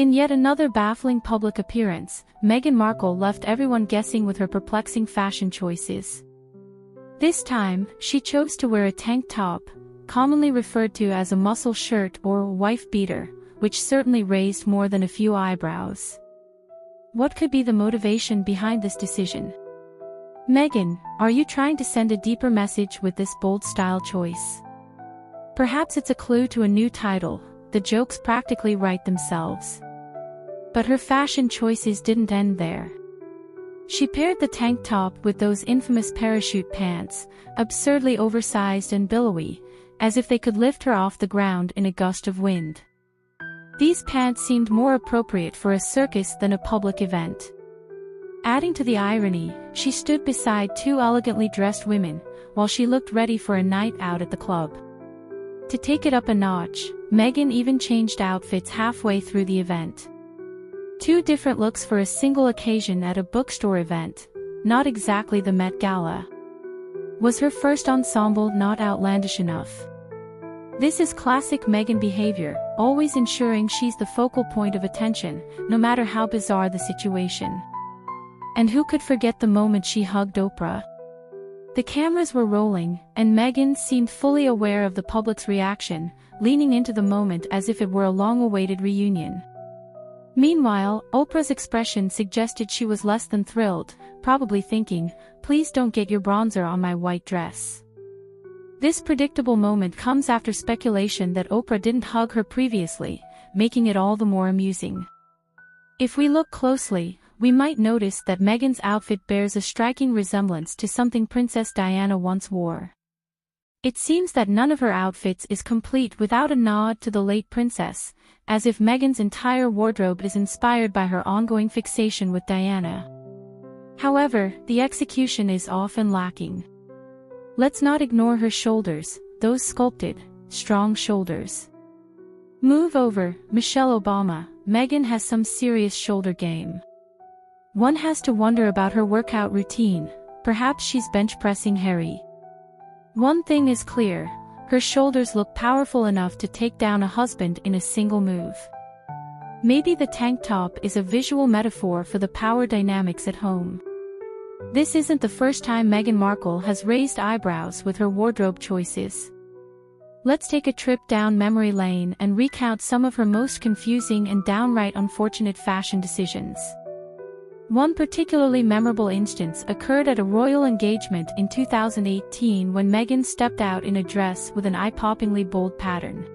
In yet another baffling public appearance, Meghan Markle left everyone guessing with her perplexing fashion choices. This time, she chose to wear a tank top, commonly referred to as a muscle shirt or wife beater, which certainly raised more than a few eyebrows. What could be the motivation behind this decision? Meghan, are you trying to send a deeper message with this bold style choice? Perhaps it's a clue to a new title. The jokes practically write themselves. But her fashion choices didn't end there. She paired the tank top with those infamous parachute pants, absurdly oversized and billowy, as if they could lift her off the ground in a gust of wind. These pants seemed more appropriate for a circus than a public event. Adding to the irony, she stood beside two elegantly dressed women, while she looked ready for a night out at the club. To take it up a notch, Meghan even changed outfits halfway through the event. Two different looks for a single occasion at a bookstore event, not exactly the Met Gala. Was her first ensemble not outlandish enough? This is classic Meghan behavior, always ensuring she's the focal point of attention, no matter how bizarre the situation. And who could forget the moment she hugged Oprah? The cameras were rolling, and Meghan seemed fully aware of the public's reaction, leaning into the moment as if it were a long-awaited reunion. Meanwhile, Oprah's expression suggested she was less than thrilled, probably thinking, "Please don't get your bronzer on my white dress." This predictable moment comes after speculation that Oprah didn't hug her previously, making it all the more amusing. If we look closely, we might notice that Meghan's outfit bears a striking resemblance to something Princess Diana once wore. It seems that none of her outfits is complete without a nod to the late princess, as if Meghan's entire wardrobe is inspired by her ongoing fixation with Diana. However, the execution is often lacking. Let's not ignore her shoulders, those sculpted, strong shoulders. Move over, Michelle Obama. Meghan has some serious shoulder game. One has to wonder about her workout routine. Perhaps she's bench pressing Harry. One thing is clear, her shoulders look powerful enough to take down a husband in a single move. Maybe the tank top is a visual metaphor for the power dynamics at home. This isn't the first time Meghan Markle has raised eyebrows with her wardrobe choices. Let's take a trip down memory lane and recount some of her most confusing and downright unfortunate fashion decisions. One particularly memorable instance occurred at a royal engagement in 2018 when Meghan stepped out in a dress with an eye-poppingly bold pattern.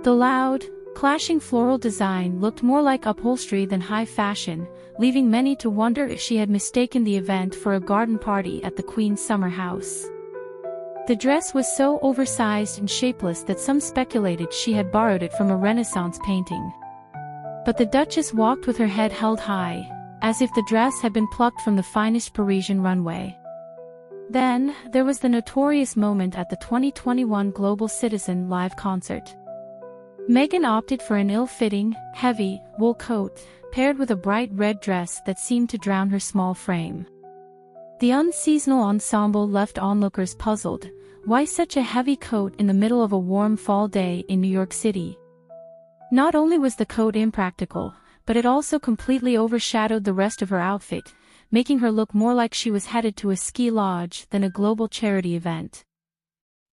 The loud, clashing floral design looked more like upholstery than high fashion, leaving many to wonder if she had mistaken the event for a garden party at the Queen's summer house. The dress was so oversized and shapeless that some speculated she had borrowed it from a Renaissance painting. But the Duchess walked with her head held high, as if the dress had been plucked from the finest Parisian runway. Then, there was the notorious moment at the 2021 Global Citizen live concert. Meghan opted for an ill-fitting, heavy, wool coat, paired with a bright red dress that seemed to drown her small frame. The unseasonal ensemble left onlookers puzzled. Why such a heavy coat in the middle of a warm fall day in New York City? Not only was the coat impractical, but it also completely overshadowed the rest of her outfit, making her look more like she was headed to a ski lodge than a global charity event.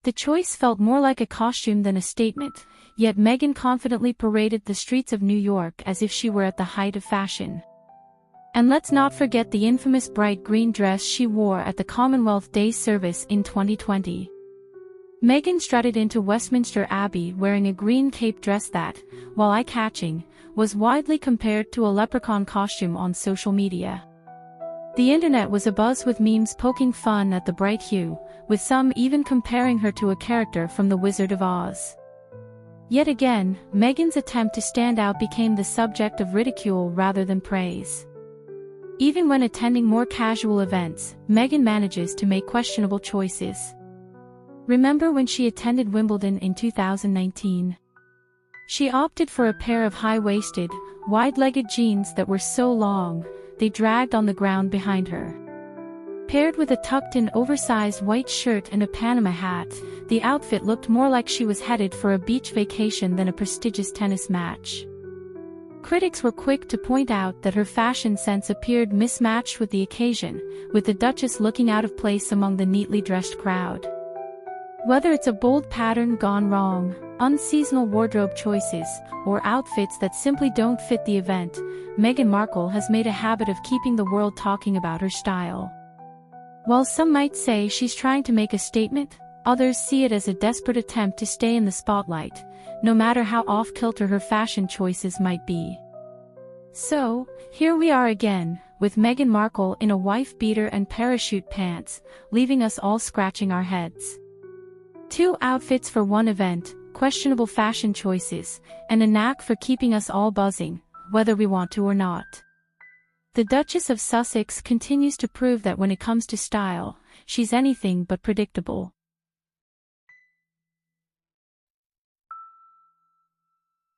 The choice felt more like a costume than a statement, yet Meghan confidently paraded the streets of New York as if she were at the height of fashion. And let's not forget the infamous bright green dress she wore at the Commonwealth Day service in 2020. Meghan strutted into Westminster Abbey wearing a green cape dress that, while eye-catching, was widely compared to a leprechaun costume on social media. The internet was abuzz with memes poking fun at the bright hue, with some even comparing her to a character from The Wizard of Oz. Yet again, Meghan's attempt to stand out became the subject of ridicule rather than praise. Even when attending more casual events, Meghan manages to make questionable choices. Remember when she attended Wimbledon in 2019? She opted for a pair of high-waisted, wide-legged jeans that were so long, they dragged on the ground behind her. Paired with a tucked-in oversized white shirt and a Panama hat, the outfit looked more like she was headed for a beach vacation than a prestigious tennis match. Critics were quick to point out that her fashion sense appeared mismatched with the occasion, with the Duchess looking out of place among the neatly dressed crowd. Whether it's a bold pattern gone wrong, unseasonal wardrobe choices, or outfits that simply don't fit the event, Meghan Markle has made a habit of keeping the world talking about her style. While some might say she's trying to make a statement, others see it as a desperate attempt to stay in the spotlight, no matter how off-kilter her fashion choices might be. So, here we are again, with Meghan Markle in a wife-beater and parachute pants, leaving us all scratching our heads. 2 outfits for one event, questionable fashion choices, and a knack for keeping us all buzzing, whether we want to or not. The Duchess of Sussex continues to prove that when it comes to style, she's anything but predictable.